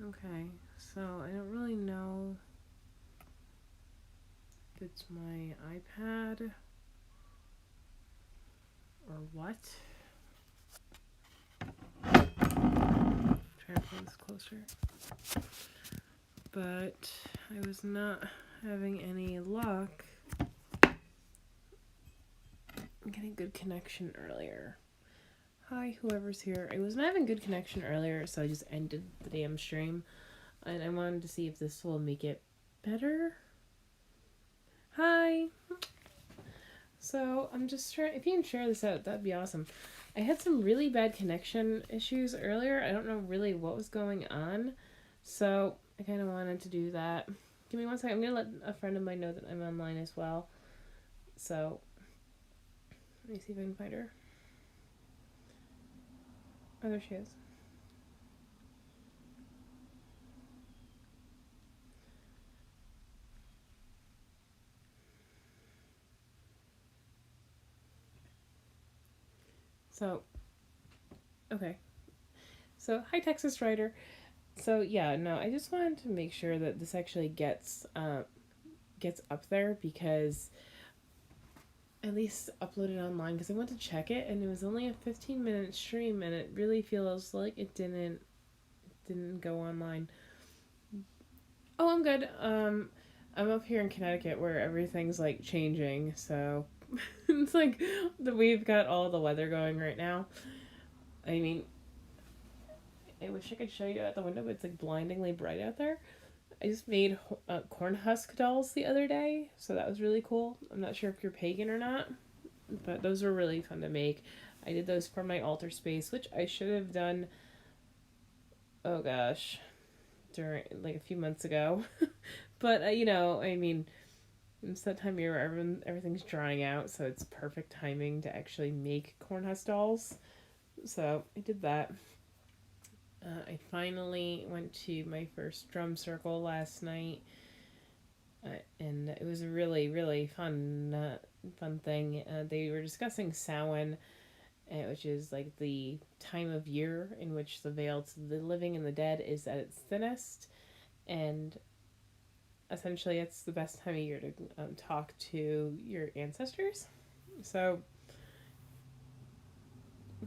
Okay, so I don't really know if it's my iPad or what. Try to pull this closer. But I was not having any luck getting good connection earlier. Hi, whoever's here. I wasn't having good connection earlier, so I just ended the damn stream. And I wanted to see if this will make it better. Hi. So I'm just trying. If you can share this out, that'd be awesome. I had some really bad connection issues earlier. I don't know really what was going on, so I kind of wanted to do that. Give me one second. I'm gonna let a friend of mine know that I'm online as well. So let me see if I can find her. Oh, there she is. So, okay. So, hi, Texas Writer. So, yeah, no, I just wanted to make sure that this actually gets up there, because at least uploaded online, because I went to check it and it was only a 15-minute stream and it really feels like it didn't go online. Oh, I'm good. I'm up here in Connecticut where everything's like changing, so it's like we've got all the weather going right now. I mean, I wish I could show you out the window, but it's like blindingly bright out there. I just made corn husk dolls the other day, so that was really cool. I'm not sure if you're pagan or not, but those were really fun to make. I did those for my altar space, which I should have done, oh gosh, during like a few months ago. But I mean, it's that time of year where everything's drying out, so it's perfect timing to actually make corn husk dolls. So I did that. I finally went to my first drum circle last night, and it was a really, really fun thing. They were discussing Samhain, which is like the time of year in which the veil to the living and the dead is at its thinnest, and essentially it's the best time of year to talk to your ancestors. So,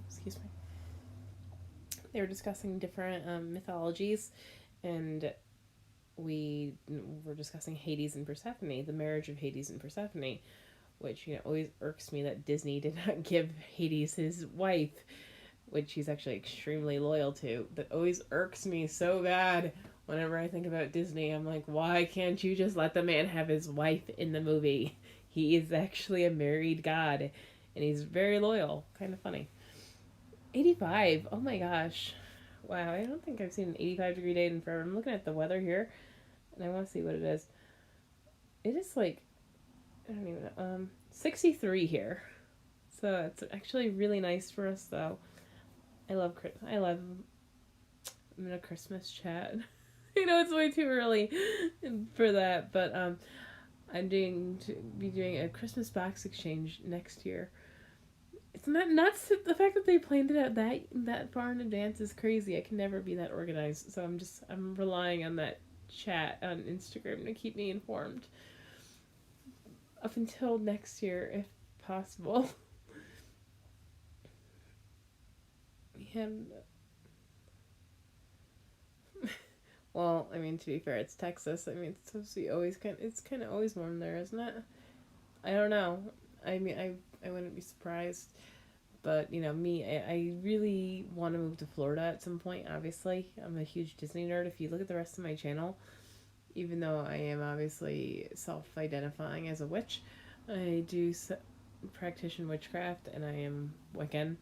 excuse me. They were discussing different mythologies, and we were discussing Hades and Persephone, the marriage of Hades and Persephone, which always irks me that Disney did not give Hades his wife, which he's actually extremely loyal to. That always irks me so bad. Whenever I think about Disney, I'm like, why can't you just let the man have his wife in the movie? He is actually a married god, and he's very loyal. Kind of funny. 85. Oh my gosh. Wow, I don't think I've seen an 85-degree day in forever. I'm looking at the weather here, and I want to see what it is. It is like, I don't even know, 63 here. So it's actually really nice for us, though. I love, I'm in a Christmas chat. I know it's way too early for that, but I'm be doing a Christmas box exchange next year. It's not nuts. The fact that they planned it out that far in advance is crazy. I can never be that organized, so I'm relying on that chat on Instagram to keep me informed up until next year, if possible. We had, well, I mean, to be fair, it's Texas. I mean, it's supposed to be it's kind of always warm there, isn't it? I don't know. I mean, I wouldn't be surprised. But me, I really want to move to Florida at some point. Obviously, I'm a huge Disney nerd. If you look at the rest of my channel, even though I am obviously self-identifying as a witch, I do practitioner witchcraft, and I am Wiccan.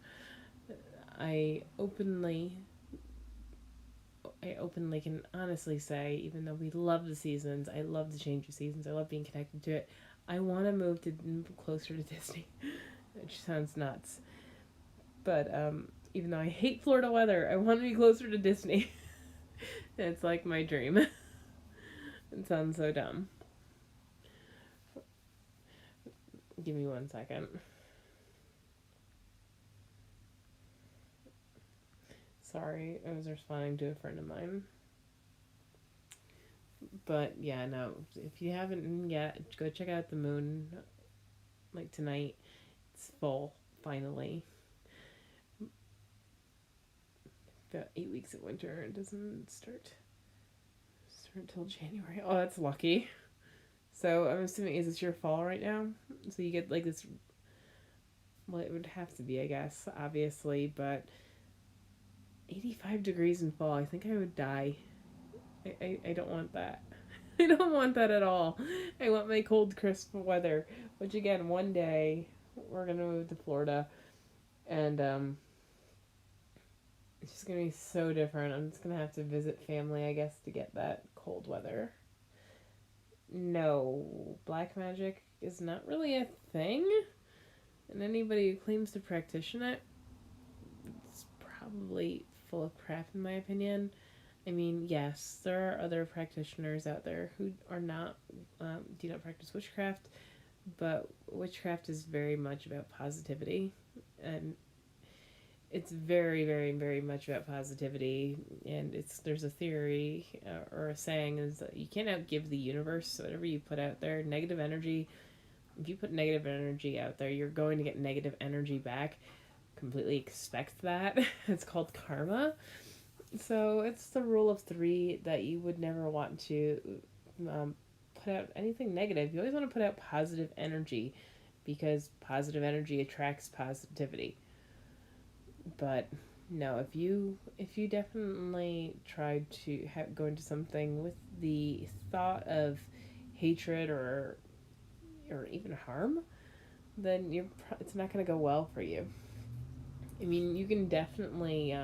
I openly, I openly can honestly say, even though we love the seasons, I love the change of seasons, I love being connected to it. I want to move to closer to Disney, which sounds nuts. But even though I hate Florida weather, I want to be closer to Disney. It's like my dream. It sounds so dumb. Give me one second. Sorry, I was responding to a friend of mine. But yeah, no. If you haven't yet, go check out the moon. Like tonight, it's full finally. About 8 weeks of winter. It doesn't start until January. Oh, that's lucky. So I'm assuming is this your fall right now? So you get like this. Well, it would have to be, I guess, obviously, but 85 degrees in fall. I think I would die. I don't want that. I don't want that at all. I want my cold, crisp weather. Which again, one day we're gonna move to Florida, and it's just gonna be so different. I'm just gonna have to visit family, I guess, to get that cold weather. No, black magic is not really a thing, and anybody who claims to practitioner it, it's probably full of crap, in my opinion. I mean, yes, there are other practitioners out there who are not do not practice witchcraft, but witchcraft is very much about positivity, and it's very, very, very much about positivity. And there's a theory or a saying is that you can't outgive the universe. So whatever you put out there, negative energy. If you put negative energy out there, you're going to get negative energy back. Completely expect that. It's called karma. So it's the rule of three that you would never want to um, put out anything negative. You always want to put out positive energy because positive energy attracts positivity. But no, if you definitely try to go into something with the thought of hatred or even harm, then it's not going to go well for you. I mean, you can definitely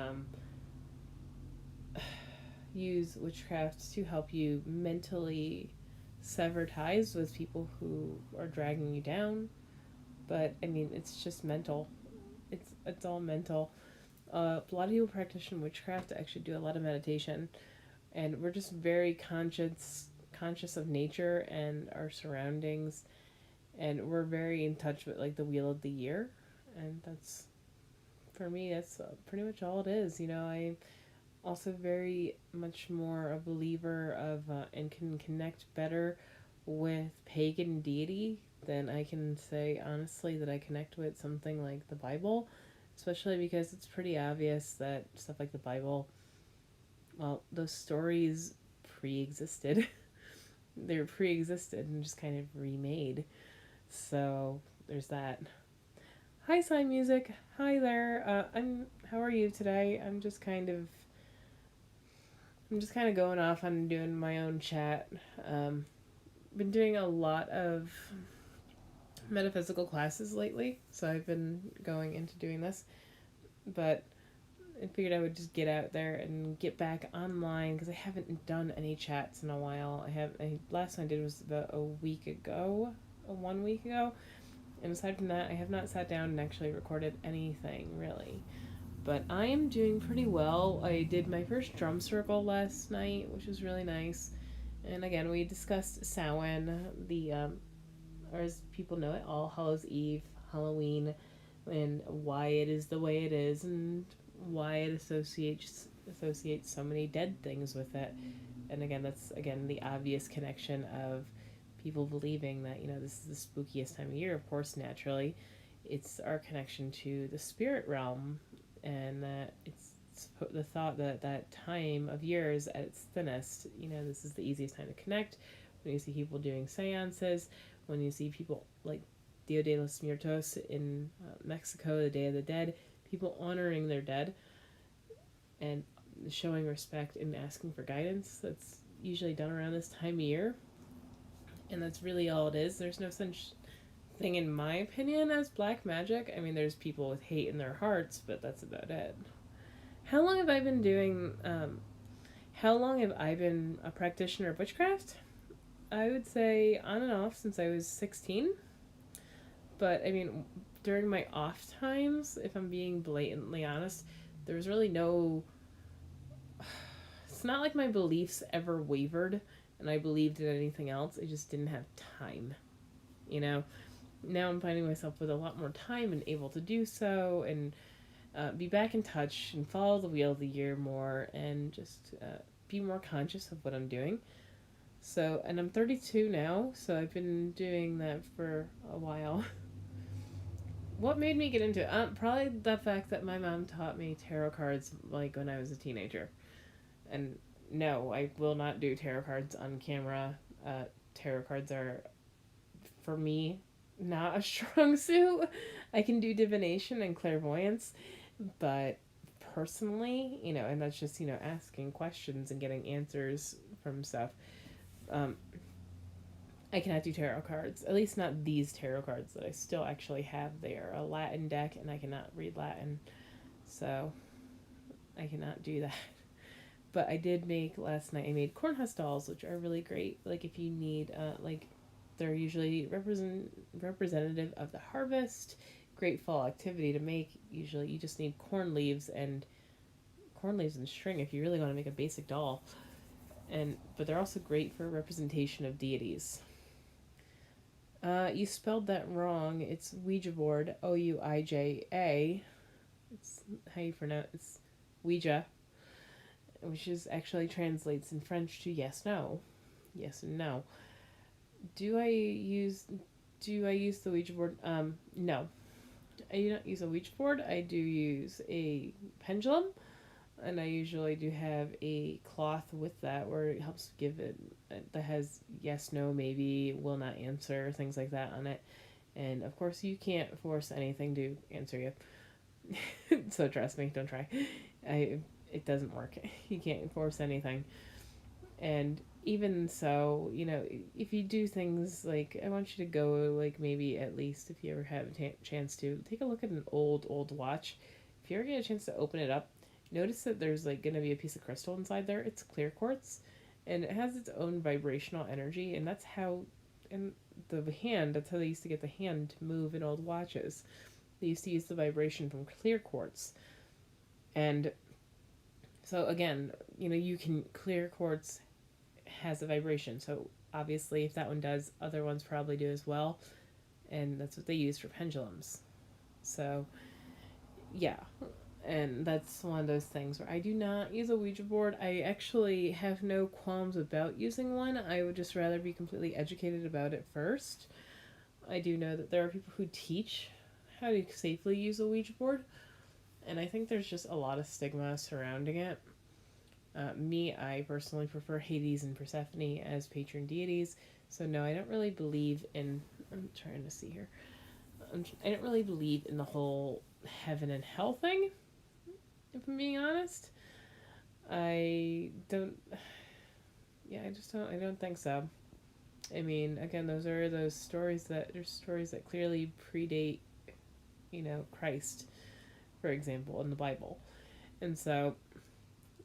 use witchcraft to help you mentally sever ties with people who are dragging you down. But I mean, it's just mental. It's all mental. A lot of people practice witchcraft to actually do a lot of meditation, and we're just very conscious of nature and our surroundings, and we're very in touch with like the wheel of the year, and that's for me. That's pretty much all it is. I also very much more a believer of and can connect better with pagan deity than I can say honestly that I connect with something like the Bible, especially because it's pretty obvious that stuff like the Bible, well, those stories pre-existed. They're pre-existed and just kind of remade. So there's that. Hi, Sign Music. Hi there. How are you today? I'm just kind of going off on doing my own chat. Um, been doing a lot of metaphysical classes lately, so I've been going into doing this. But I figured I would just get out there and get back online because I haven't done any chats in a while. Last time I did was about a week ago, 1 week ago, and aside from that, I have not sat down and actually recorded anything really. But I am doing pretty well. I did my first drum circle last night, which was really nice. And again, we discussed Samhain, or as people know it, All Hallows Eve, Halloween, and why it is the way it is, and why it associates so many dead things with it. And again, that's again the obvious connection of people believing that this is the spookiest time of year. Of course, naturally, it's our connection to the spirit realm, and that it's the thought that that time of year is at its thinnest. This is the easiest time to connect. When you see people doing seances, when you see people like Dia de los Muertos in Mexico, the Day of the Dead, people honoring their dead and showing respect and asking for guidance. That's usually done around this time of year, and that's really all it is. There's no such thing, in my opinion, as black magic. I mean, there's people with hate in their hearts, but that's about it. How long have I been doing? How long have I been a practitioner of witchcraft? I would say on and off since I was 16. But I mean, during my off times, if I'm being blatantly honest, there was really no. It's not like my beliefs ever wavered and I believed in anything else. I just didn't have time. You know? Now I'm finding myself with a lot more time and able to do so and be back in touch and follow the wheel of the year more and just be more conscious of what I'm doing. So, and I'm 32 now, so I've been doing that for a while. What made me get into it? Probably the fact that my mom taught me tarot cards like when I was a teenager. And no, I will not do tarot cards on camera. Tarot cards are, for me, not a strong suit. I can do divination and clairvoyance, but personally, and that's just, asking questions and getting answers from stuff. Um, I cannot do tarot cards. At least not these tarot cards that I still actually have. They are a Latin deck, and I cannot read Latin, so I cannot do that. But I did make last night. I made cornhusk dolls, which are really great. Like if you need, they're usually representative of the harvest. Great fall activity to make. Usually, you just need corn leaves and string if you really want to make a basic doll. But they're also great for representation of deities. You spelled that wrong. It's Ouija board. Ouija. It's how you pronounce. It's Ouija, which is actually translates in French to yes, no, yes and no. Do I use Do I use the Ouija board? No, I do not use a Ouija board. I do use a pendulum, and I usually do have a cloth with that where it helps give it that has yes, no, maybe, will not answer, things like that on it. And of course, you can't force anything to answer you. So trust me, don't try. It doesn't work. You can't force anything. And even so, if you do things like, I want you to go, like, maybe at least if you ever have a chance to take a look at an old watch. If you ever get a chance to open it up, notice that there's like going to be a piece of crystal inside there. It's clear quartz, and it has its own vibrational energy, and that's how, and that's how they used to get the hand to move in old watches. They used to use the vibration from clear quartz. And so again, you can, clear quartz has a vibration. So obviously if that one does, other ones probably do as well. And that's what they use for pendulums. So yeah. And that's one of those things where I do not use a Ouija board. I actually have no qualms about using one. I would just rather be completely educated about it first. I do know that there are people who teach how to safely use a Ouija board, and I think there's just a lot of stigma surrounding it. I personally prefer Hades and Persephone as patron deities, so no, I don't really believe in. I'm trying to see here. I don't really believe in the whole heaven and hell thing, if I'm being honest. I don't. Yeah, I just don't. I don't think so. I mean, again, those stories that there's stories that clearly predate, Christ, for example, in the Bible. And so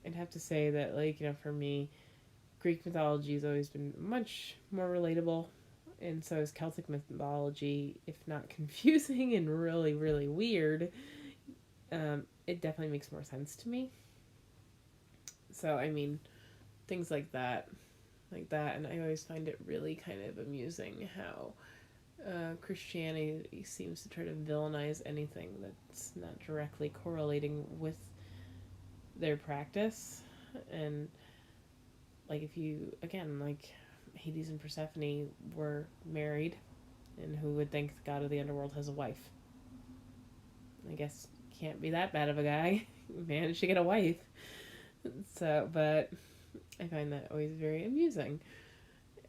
I'd have to say that, like, for me, Greek mythology has always been much more relatable, and so is Celtic mythology, if not confusing and really, really weird. It definitely makes more sense to me. So, I mean, things like that, and I always find it really kind of amusing how Christianity seems to try to villainize anything that's not directly correlating with their practice. And like, if you, again, like, Hades and Persephone were married, and who would think the god of the underworld has a wife? I guess can't be that bad of a guy. Managed to get a wife. So, but I find that always very amusing.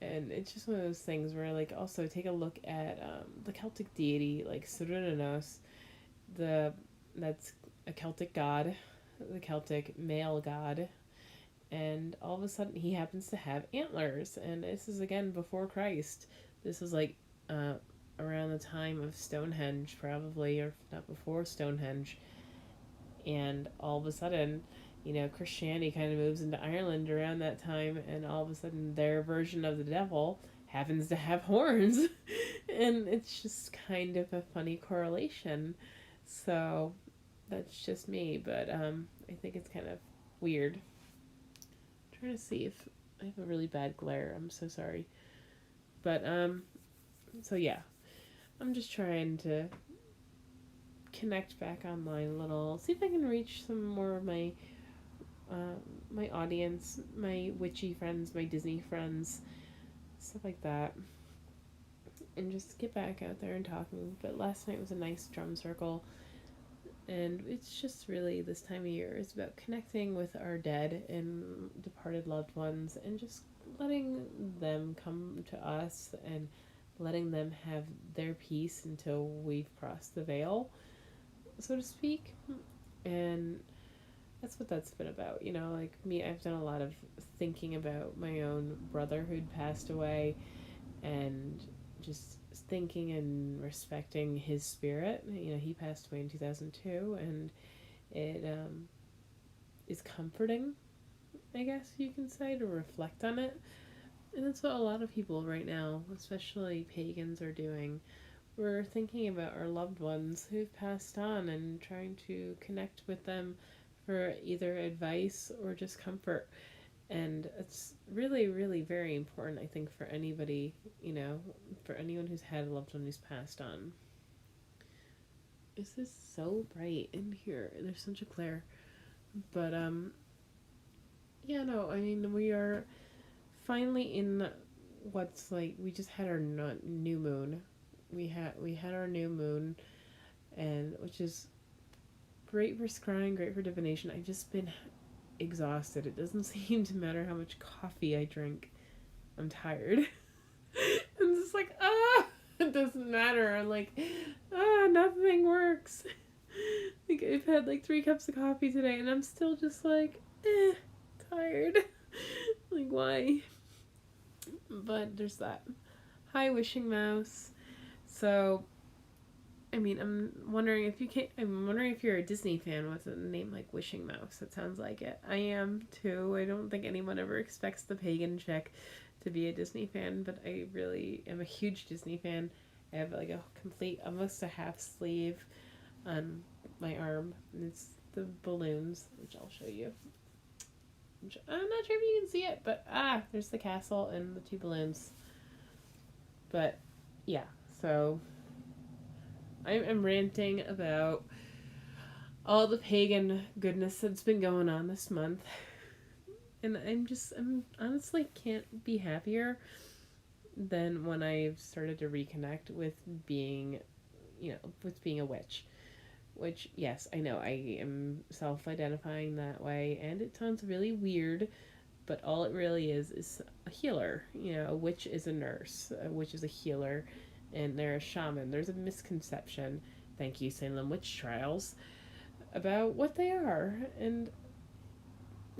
And it's just one of those things where, like, also take a look at the Celtic deity, like Cernunnos. That's a Celtic god, the Celtic male god, and all of a sudden he happens to have antlers. And this is again before Christ. This is like around the time of Stonehenge, probably, or not before Stonehenge. And all of a sudden, Christianity kind of moves into Ireland around that time, and all of a sudden their version of the devil happens to have horns. And it's just kind of a funny correlation. So that's just me, but I think it's kind of weird. I'm trying to see if I have a really bad glare. I'm so sorry. But so yeah, I'm just trying to connect back online a little, see if I can reach some more of my my audience, my witchy friends, my Disney friends, stuff like that, and just get back out there and talking. But last night was a nice drum circle, and it's just really this time of year is about connecting with our dead and departed loved ones and just letting them come to us and letting them have their peace until we've crossed the veil, so to speak. And that's what that's been about. You know, like me, I've done a lot of thinking about my own brother who'd passed away and just thinking and respecting his spirit. You know, he passed away in 2002, and it is comforting, I guess you can say, to reflect on it. And that's what a lot of people right now, especially pagans, are doing. We're thinking about our loved ones who've passed on and trying to connect with them for either advice or just comfort. And it's really, really very important, I think, for anybody, you know, for anyone who's had a loved one who's passed on. This is so bright in here. There's such a glare. But, yeah, no, I mean, we are finally in what's like, we just had our new moon. We had our new moon, and which is great for scrying, great for divination. I've just been exhausted. It doesn't seem to matter how much coffee I drink. I'm tired. I'm just like, it doesn't matter. I'm like, nothing works. Like, I've had like 3 cups of coffee today, and I'm still just like, tired. Like, why? But there's that. Hi, Wishing Mouse. So, I mean, I'm wondering if you're a Disney fan with a name like Wishing Mouse. It sounds like it. I am too. I don't think anyone ever expects the pagan chick to be a Disney fan, but I really am a huge Disney fan. I have like a complete, almost a half sleeve on my arm. And it's the balloons, which I'll show you. I'm not sure if you can see it, but there's the castle and the 2 balloons. But yeah, so I'm ranting about all the pagan goodness that's been going on this month. And I'm honestly can't be happier than when I've started to reconnect with being, with being a witch. Which, yes, I know I am self identifying that way, and it sounds really weird, but all it really is a healer. You know, a witch is a nurse, a witch is a healer, and they're a shaman. There's a misconception, thank you, Salem Witch Trials, about what they are. And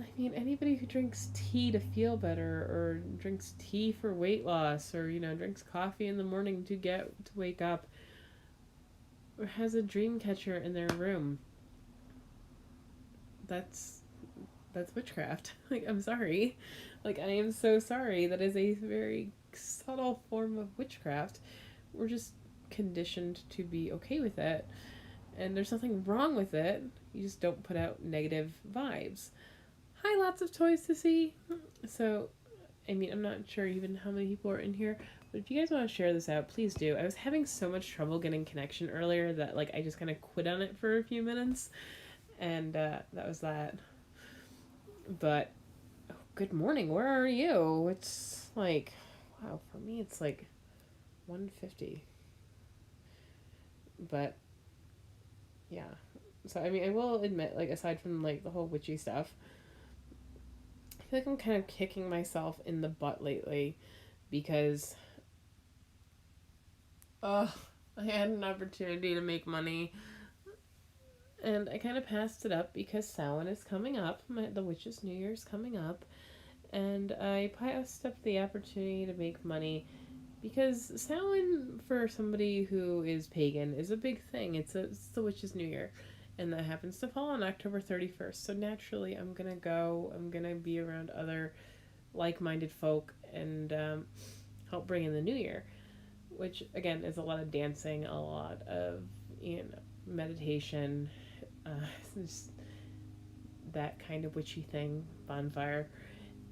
I mean, anybody who drinks tea to feel better, or drinks tea for weight loss, or, drinks coffee in the morning to wake up, or has a dream catcher in their room, that's witchcraft. Like, I'm sorry. Like, I am so sorry. That is a very subtle form of witchcraft. We're just conditioned to be okay with it. And there's nothing wrong with it. You just don't put out negative vibes. Hi, lots of toys to see. So, I mean, I'm not sure even how many people are in here, but if you guys want to share this out, please do. I was having so much trouble getting connection earlier that, like, I just kind of quit on it for a few minutes. And that was that. But, good morning. Where are you? It's like, wow, for me it's like 1:50. But, yeah. So, I mean, I will admit, like, aside from, like, the whole witchy stuff, I feel like I'm kind of kicking myself in the butt lately because, I had an opportunity to make money and I kind of passed it up because Samhain is coming up. The Witch's New Year's coming up. And I passed up the opportunity to make money because Samhain, for somebody who is pagan, is a big thing. It's the Witch's New Year. And that happens to fall on October 31st. So naturally, I'm going to be around other like-minded folk and help bring in the New Year. Which, again, is a lot of dancing, a lot of, meditation, just that kind of witchy thing, bonfire.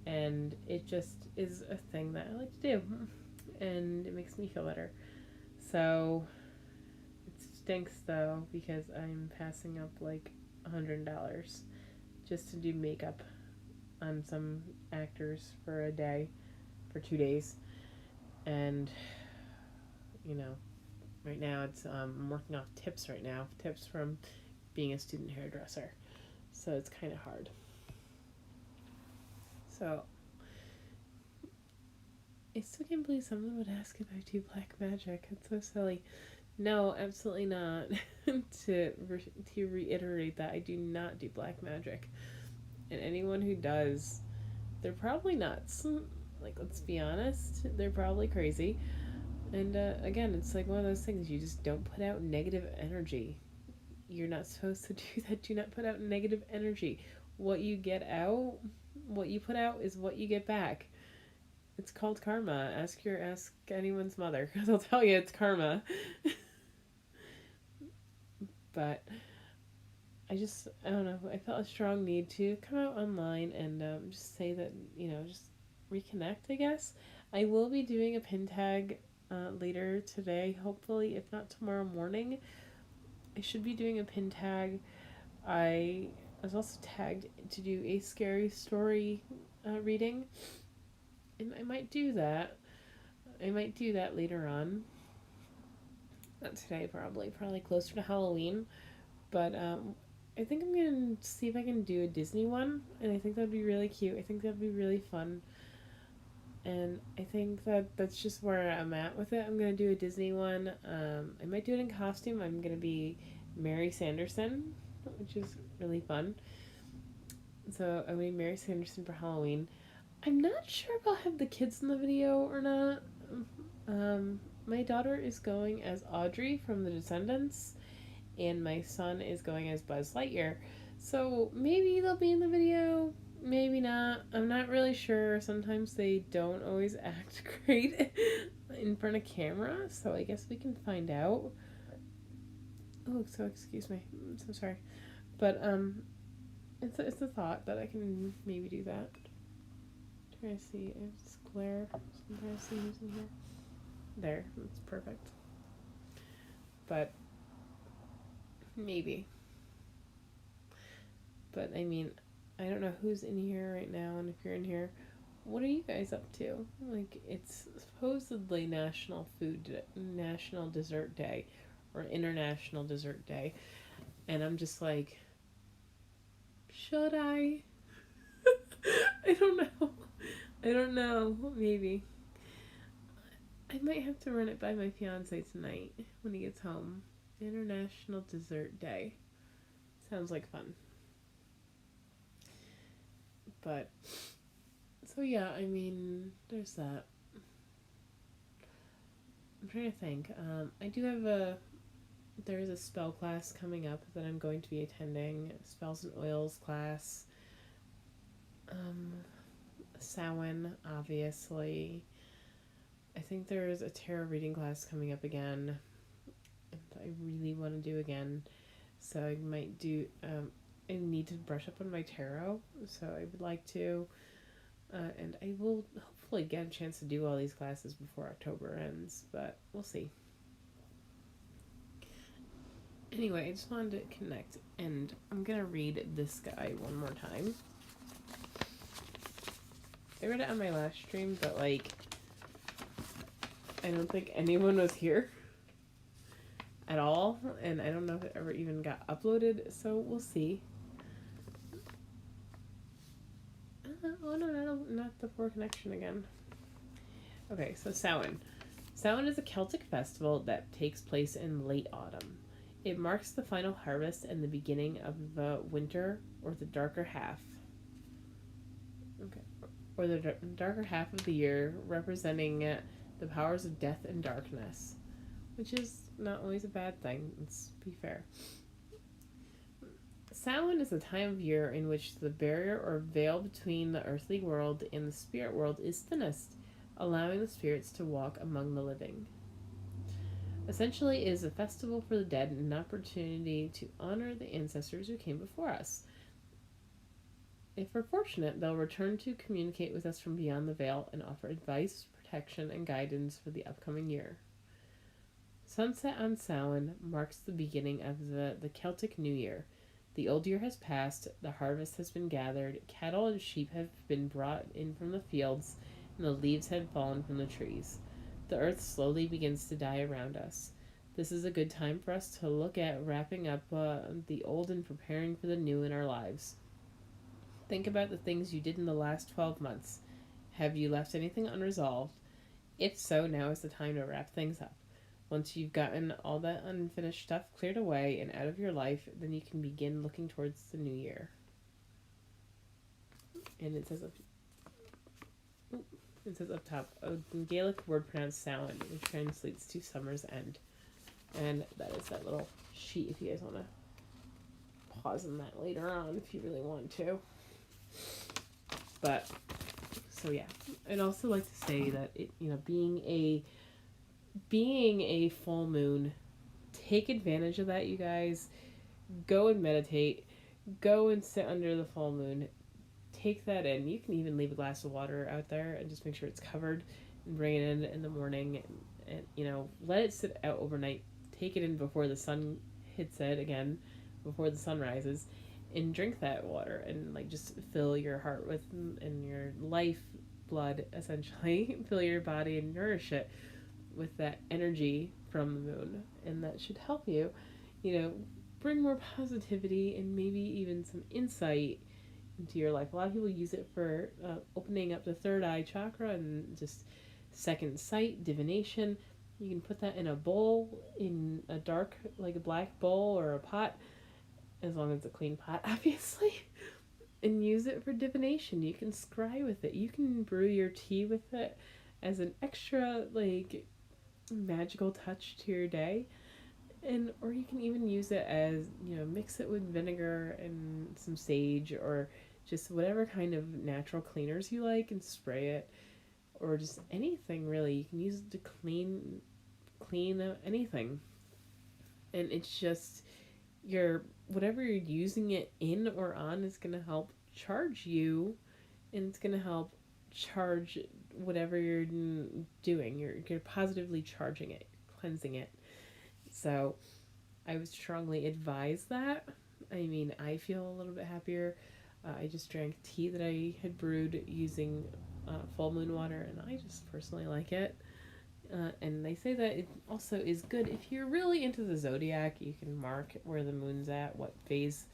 And it just is a thing that I like to do. And it makes me feel better. So, it stinks, though, because I'm passing up, like, $100 just to do makeup on some actors for a day, for 2 days. And, you know, right now I'm working off tips right now, tips from being a student hairdresser. So it's kind of hard. So I still can't believe someone would ask if I do black magic. It's so silly. No, absolutely not. To reiterate that, I do not do black magic. And anyone who does, they're probably nuts. Like, let's be honest, they're probably crazy. And again, it's like one of those things, you just don't put out negative energy. You're not supposed to do that. Do not put out negative energy. What you get out, what you put out is what you get back. It's called karma. Ask anyone's mother, because they'll tell you it's karma. But I don't know. I felt a strong need to come out online and just say that, just reconnect, I guess. I will be doing a pin tag later today, hopefully, if not tomorrow morning. I should be doing a pin tag. I was also tagged to do a scary story reading, and I might do that. I might do that later on. Not today, probably closer to Halloween. But I think I'm gonna see if I can do a Disney one, and I think that'd be really cute. I think that'd be really fun, and I think that's just where I'm at with it. I'm gonna do a Disney one. I might do it in costume. I'm gonna be Mary Sanderson, which is really fun. So I'm gonna be Mary Sanderson for Halloween. I'm not sure if I'll have the kids in the video or not. My daughter is going as Audrey from The Descendants, and my son is going as Buzz Lightyear. So maybe they'll be in the video, maybe not. I'm not really sure. Sometimes they don't always act great in front of camera, so I guess we can find out. Oh, so excuse me. I'm so sorry. But it's a thought that I can maybe do that. I'm trying to see. I have this glare. So I'm trying to see who's in here. There, that's perfect. But maybe. But I mean, I don't know who's in here right now, and if you're in here, what are you guys up to? Like, it's supposedly National Dessert Day, or International Dessert Day, and I'm just like, should I? I don't know. I don't know. Maybe. I might have to run it by my fiance tonight when he gets home. International Dessert Day. Sounds like fun. But, so yeah, I mean, there's that. I'm trying to think. I do have there is a spell class coming up that I'm going to be attending. Spells and Oils class. Samhain, obviously. I think there's a tarot reading class coming up again that I really want to do again. So I might do, I need to brush up on my tarot, so I would like to. And I will hopefully get a chance to do all these classes before October ends, but we'll see. Anyway, I just wanted to connect, and I'm going to read this guy one more time. I read it on my last stream, but like, I don't think anyone was here at all, and I don't know if it ever even got uploaded, so we'll see. Oh no, not the poor connection again. Okay, so Samhain. Samhain is a Celtic festival that takes place in late autumn. It marks the final harvest and the beginning of the winter, or the darker half. Okay, or the darker half of the year, representing the powers of death and darkness, which is not always a bad thing, let's be fair. Samhain is a time of year in which the barrier or veil between the earthly world and the spirit world is thinnest, allowing the spirits to walk among the living. Essentially, it is a festival for the dead and an opportunity to honor the ancestors who came before us. If we're fortunate, they'll return to communicate with us from beyond the veil and offer advice, protection, and guidance for the upcoming year. Sunset on Samhain marks the beginning of the Celtic New Year. The old year has passed, the harvest has been gathered, cattle and sheep have been brought in from the fields, and the leaves have fallen from the trees. The earth slowly begins to die around us. This is a good time for us to look at wrapping up the old and preparing for the new in our lives. Think about the things you did in the last 12 months. Have you left anything unresolved? If so, now is the time to wrap things up. Once you've gotten all that unfinished stuff cleared away and out of your life, then you can begin looking towards the new year. And it says up top, a Gaelic word pronounced Samhain, which translates to summer's end. And that is that little sheet if you guys want to pause on that later on if you really want to. But so yeah, I'd also like to say that it, being a full moon, take advantage of that, you guys. Go and meditate. Go and sit under the full moon. Take that in. You can even leave a glass of water out there and just make sure it's covered and bring it in the morning and let it sit out overnight. Take it in before the sun hits it again, before the sun rises, and drink that water and just fill your heart with and your life blood essentially fill your body and nourish it with that energy from the moon, and that should help you bring more positivity and maybe even some insight into your life. A lot of people use it for opening up the third eye chakra and just second sight, divination. You can put that in a bowl, in a dark, like a black bowl or a pot, as long as it's a clean pot, obviously, and use it for divination. You can scry with it. You can brew your tea with it as an extra, magical touch to your day. Or you can even use it as, mix it with vinegar and some sage or just whatever kind of natural cleaners you like and spray it, or just anything really. You can use it to clean anything. And it's just whatever you're using it in or on is going to help charge you, and it's going to help charge whatever you're doing. You're positively charging it, cleansing it. So I would strongly advise that. I mean, I feel a little bit happier. I just drank tea that I had brewed using full moon water, and I just personally like it. And they say that it also is good if you're really into the zodiac. You can mark where the moon's at, what phase,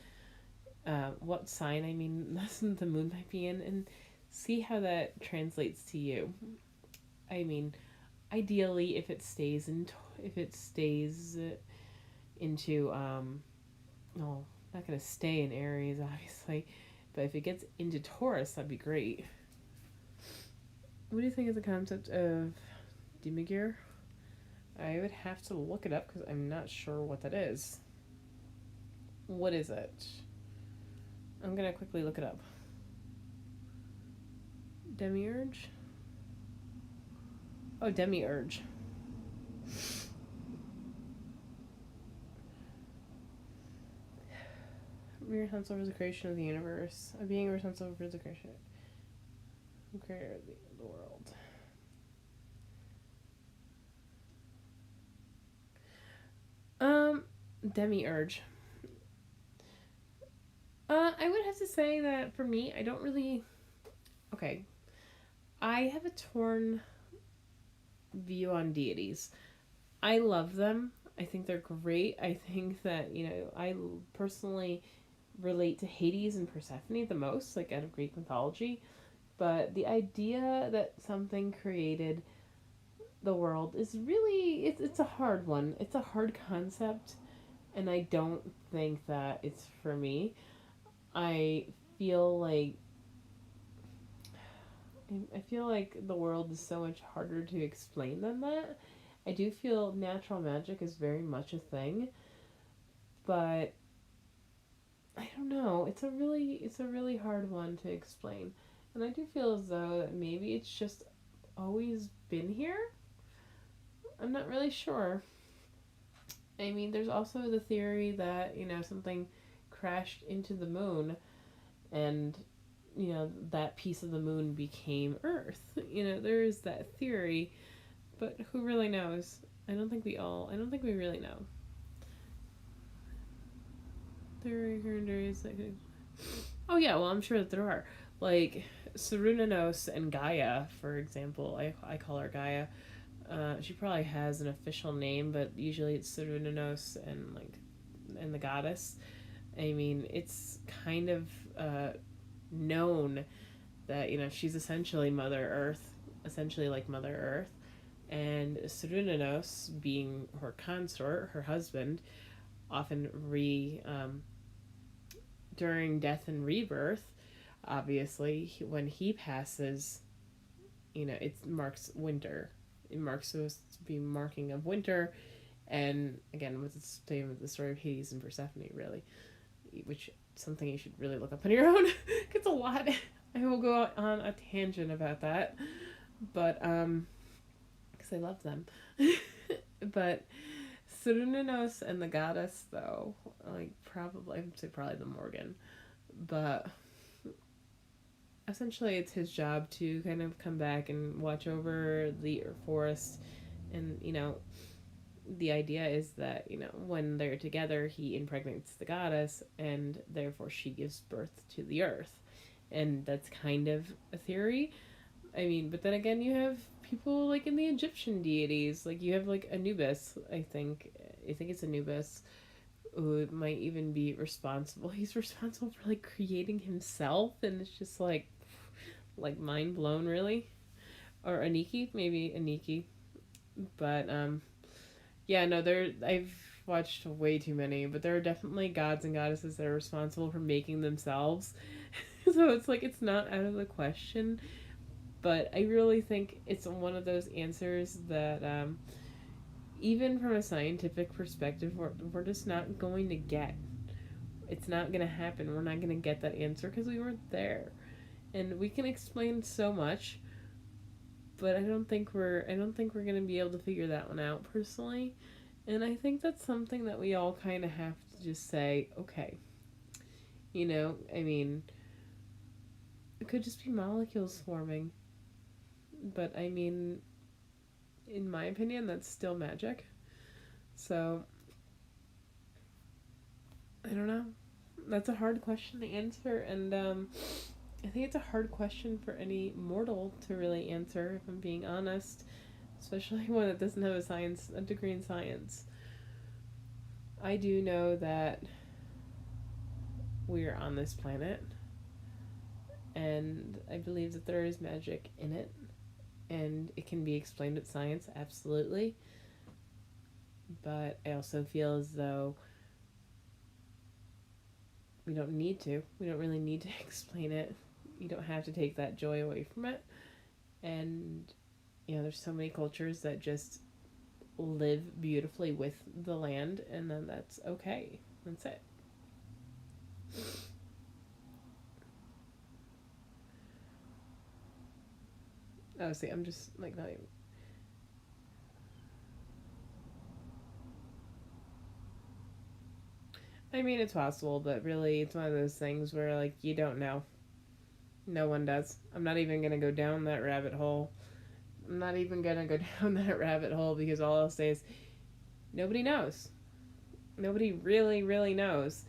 what sign, the moon might be in, and see how that translates to you. I mean, ideally, if it stays into no, not gonna stay in Aries, obviously, but if it gets into Taurus, that'd be great. What do you think of the concept of Dimigir? I would have to look it up because I'm not sure what that is. What is it? I'm gonna quickly look it up. Demiurge? Oh, Demiurge. Being responsible for the creation of the universe. A being responsible for the creation of the world. Demiurge. I would have to say that for me, I don't really... Okay. I have a torn view on deities. I love them. I think they're great. I think that, I personally relate to Hades and Persephone the most, out of Greek mythology. But the idea that something created the world is really, it's a hard one. It's a hard concept, and I don't think that it's for me. I feel like the world is so much harder to explain than that. I do feel natural magic is very much a thing, but I don't know. It's a really hard one to explain, and I do feel as though that maybe it's just always been here. I'm not really sure. I mean, there's also the theory that something crashed into the moon, and that piece of the moon became Earth. There is that theory, but who really knows? I don't think we really know. There are characters that could... Oh yeah, well I'm sure that there are. Like Serunanos and Gaia, for example. I call her Gaia. She probably has an official name, but usually it's Serunanos and the goddess. I mean, it's kind of known that she's essentially Mother Earth, essentially like Mother Earth, and Serunanos, being her consort, her husband, often during death and rebirth. Obviously, when he passes, it marks winter. It marks supposed to be marking of winter, and again, with the same with the story of Hades and Persephone, really, which something you should really look up on your own. It's a lot. I will go on a tangent about that, but because I love them. But Cernunnos and the goddess, though, like probably I'd say probably the Morgan, but essentially it's his job to kind of come back and watch over the forest, and the idea is that when they're together he impregnates the goddess and therefore she gives birth to the earth, and that's kind of a theory. I mean, but then again, you have people like in the Egyptian deities, like you have like Anubis. I think it's Anubis who might even be responsible. He's responsible for like creating himself, and it's just like mind blown, really. Or Aniki, maybe Aniki, but yeah, no, I've watched way too many, but there are definitely gods and goddesses that are responsible for making themselves. So it's like it's not out of the question, but I really think it's one of those answers that even from a scientific perspective, we're just not going to get. It's not going to happen. We're not going to get that answer because we weren't there. And we can explain so much, but I don't think we're going to be able to figure that one out personally. And I think that's something that we all kind of have to just say, okay. I mean, it could just be molecules forming. But I mean, in my opinion, that's still magic. So, I don't know. That's a hard question to answer, and I think it's a hard question for any mortal to really answer, if I'm being honest, especially one that doesn't have a degree in science. I do know that we're on this planet, and I believe that there is magic in it, and it can be explained with science, absolutely. But I also feel as though we don't need to. We don't really need to explain it. You don't have to take that joy away from it. And, there's so many cultures that just live beautifully with the land, and then that's okay. That's it. Oh, see, I'm just, like, not even... I mean, it's possible, but really, it's one of those things where, like, you don't know. No one does. I'm not even gonna go down that rabbit hole. I'm not even gonna go down that rabbit hole because all I'll say is nobody knows. Nobody really, really knows.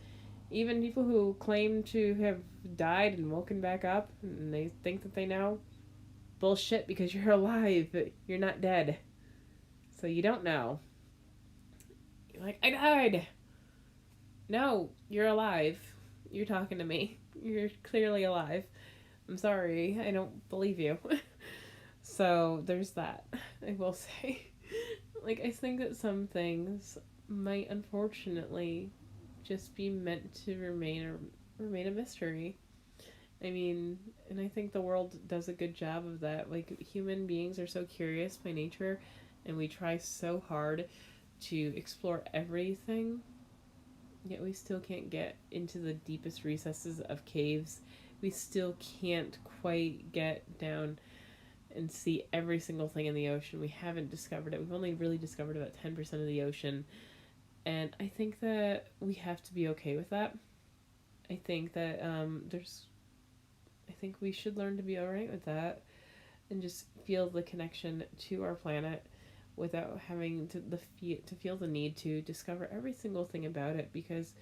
Even people who claim to have died and woken back up and they think that they know, bullshit, because you're alive. You're not dead. So you don't know. You're like, I died. No, you're alive. You're talking to me. You're clearly alive. I'm sorry. I don't believe you. So there's that, I will say. Like, I think that some things might unfortunately just be meant to remain a mystery. I mean, and I think the world does a good job of that. Like, human beings are so curious by nature, and we try so hard to explore everything, yet we still can't get into the deepest recesses of caves. We still can't quite get down and see every single thing in the ocean. We haven't discovered it. We've only really discovered about 10% of the ocean. And I think that we have to be okay with that. I think that I think we should learn to be alright with that and just feel the connection to our planet without having to feel the need to discover every single thing about it, because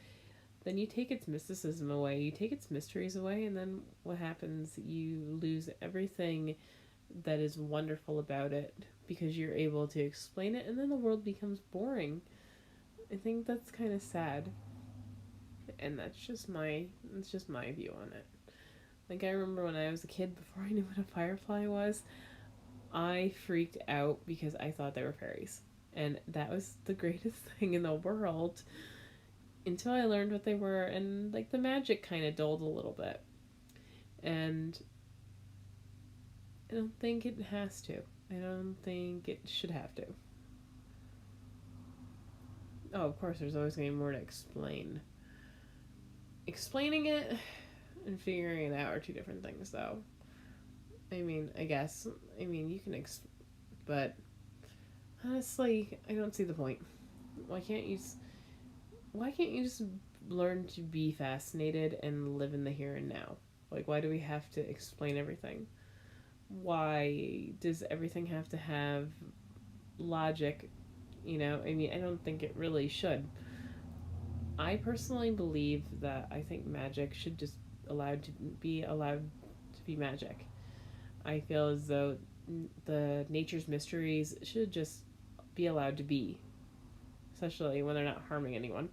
then you take its mysticism away, you take its mysteries away, and then what happens? You lose everything that is wonderful about it because you're able to explain it, and then the world becomes boring. I think that's kind of sad, and that's just my view on it. Like I remember when I was a kid, before I knew what a firefly was, I freaked out because I thought they were fairies, and that was the greatest thing in the world until I learned what they were, and like the magic kind of dulled a little bit, and I don't think it has to. I don't think it should have to. Oh, of course, there's always going to be more to explain. Explaining it and figuring it out are two different things, though. I mean, I guess. I mean, you can but honestly, I don't see the point. Why can't you? Why can't you just learn to be fascinated and live in the here and now? Like, why do we have to explain everything? Why does everything have to have logic? You know, I mean, I don't think it really should. I personally believe that I think magic should just allowed to be magic. I feel as though the nature's mysteries should just be allowed to be, especially when they're not harming anyone.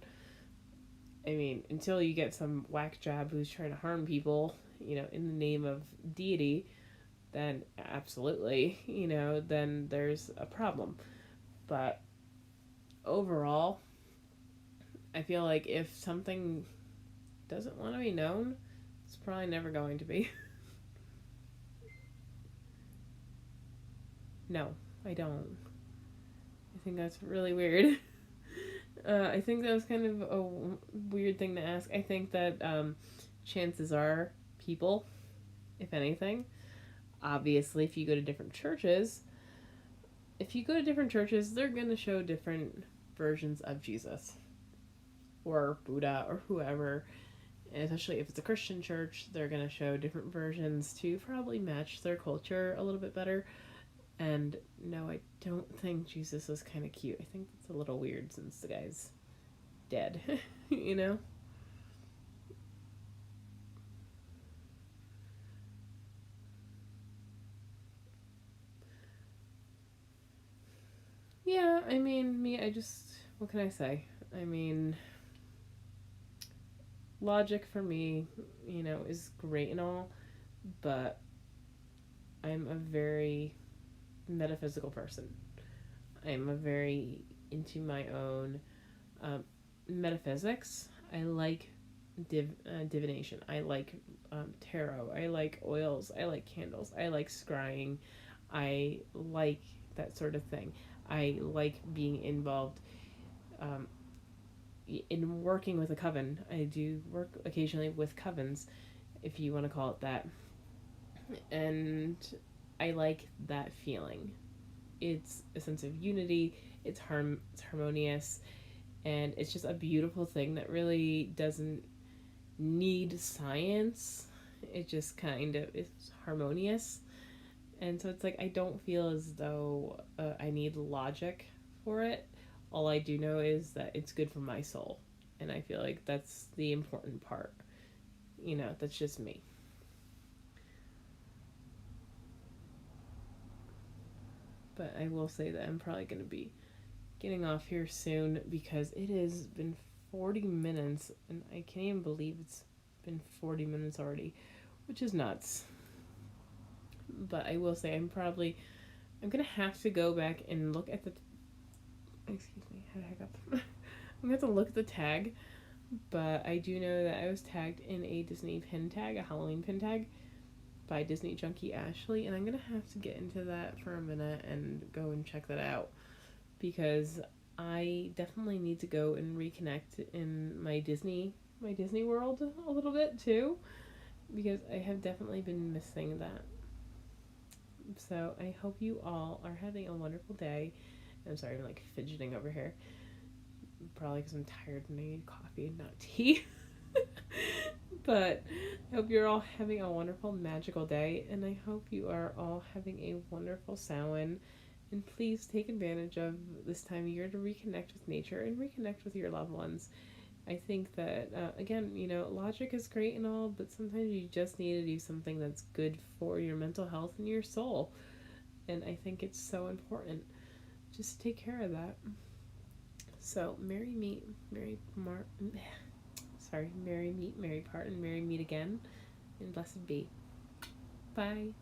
I mean, until you get some whack job who's trying to harm people, you know, in the name of deity, then absolutely, you know, then there's a problem. But overall, I feel like if something doesn't want to be known, it's probably never going to be. No, I don't. I think that's really weird. I think that was kind of a weird thing to ask. I think that chances are people, if anything, obviously, if you go to different churches, they're going to show different versions of Jesus or Buddha or whoever. And especially if it's a Christian church, they're going to show different versions to probably match their culture a little bit better. And no, I don't think Jesus is kind of cute. I think that's a little weird since the guy's dead, you know? Yeah, I mean, what can I say? I mean, logic for me, you know, is great and all, but I'm a very metaphysical person. I'm a very into my own um, metaphysics. I like divination. I like tarot. I like oils. I like candles. I like scrying. I like that sort of thing. I like being involved um, in working with a coven. I do work occasionally with covens, if you want to call it that. And I like that feeling. It's a sense of unity, it's harmonious, and it's just a beautiful thing that really doesn't need science. It just kind of is harmonious. And so it's like I don't feel as though I need logic for it. All I do know is that it's good for my soul. And I feel like that's the important part. You know, that's just me. But I will say that I'm probably going to be getting off here soon because it has been 40 minutes and I can't even believe it's been 40 minutes already, which is nuts. But I will say I'm going to have to go back and look at the excuse me, I had a hiccup. I'm going to have to look at the tag, but I do know that I was tagged in a Disney pin tag, a Halloween pin tag by Disney Junkie Ashley, and I'm going to have to get into that for a minute and go and check that out because I definitely need to go and reconnect in my Disney world a little bit too because I have definitely been missing that. So I hope you all are having a wonderful day. I'm sorry, I'm like fidgeting over here. Probably because I'm tired and I need coffee and not tea. But I hope you're all having a wonderful, magical day, and I hope you are all having a wonderful Samhain. And please take advantage of this time of year to reconnect with nature and reconnect with your loved ones I think that, again, logic is great and all, but sometimes you just need to do something that's good for your mental health and your soul. And I think it's so important. Just take care of that. So, Mary meet, Mary part, and Mary meet again, and blessed be. Bye.